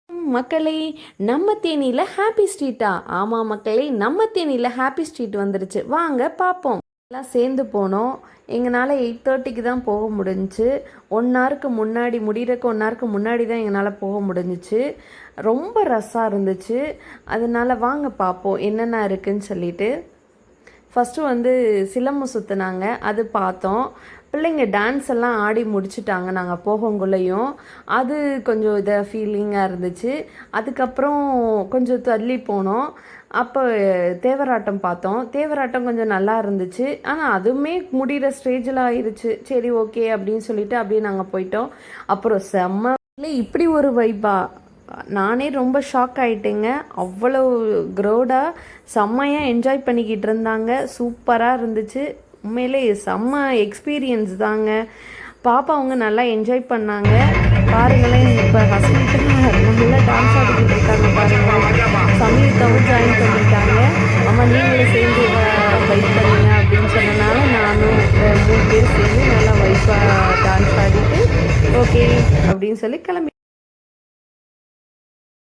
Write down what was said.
மக்களே, நம்ம தேனியில் ஹாப்பி ஸ்ட்ரீட்டா? ஆமாம் மக்களே, நம்ம தேனியில் ஹாப்பி ஸ்ட்ரீட் வந்துருச்சு. வாங்க பார்ப்போம். எல்லாம் சேர்ந்து போனோம். எங்களால் 8:30க்கு தான் போக முடிஞ்சிச்சு. 1 ஹவருக்கு முன்னாடி முடிகிறக்கு 1 ஹவருக்கு முன்னாடி தான் எங்களால் போக முடிஞ்சிச்சு. ரொம்ப ரஷ்ஷாக இருந்துச்சு. அதனால் வாங்க பார்ப்போம் என்னென்ன இருக்குதுன்னு சொல்லிட்டு. ஃபஸ்ட்டு சிலம்பம் சுற்றுனாங்க, அது பார்த்தோம். பிள்ளைங்க டான்ஸ் எல்லாம் ஆடி முடிச்சுட்டாங்க நாங்கள் போகங்குள்ளேயும். அது கொஞ்சம் ஃபீலிங்காக இருந்துச்சு. அதுக்கப்புறம் கொஞ்சம் தள்ளி போனோம். அப்போ தேவராட்டம் பார்த்தோம். தேவராட்டம் கொஞ்சம் நல்லா இருந்துச்சு. ஆனால் அதுவுமே முடிகிற ஸ்டேஜில் ஆயிடுச்சு. சரி ஓகே அப்படின்னு சொல்லிட்டு அப்படியே நாங்கள் போயிட்டோம். அப்புறம் செம்ம இப்படி ஒரு வைப்பா, நானே ரொம்ப ஷாக் ஆகிட்டேங்க. அவ்வளோ க்ரௌடாக செம்மையாக என்ஜாய் பண்ணிக்கிட்டு இருந்தாங்க. சூப்பராக இருந்துச்சு. உண்மையிலே செம்ம எக்ஸ்பீரியன்ஸ் தாங்க. பாப்பா அவங்க நல்லா என்ஜாய் பண்ணாங்க. பாருங்களேன், இப்போ ஹஸ்பண்ட் நல்லா டான்ஸ் ஆடிக்கிட்டு இருக்காங்க பாருங்கள். சமீபத்தவும் ஜாயின் பண்ணிட்டாங்க. அம்மா நீங்களும் சேர்ந்து வைப் பண்ணுங்க அப்படின்னு சொன்னனால நானும் 3 பேர் சேர்ந்து நல்லா வைப்பாக டான்ஸ் ஆடிட்டு ஓகே அப்படின்னு சொல்லி கிளம்பி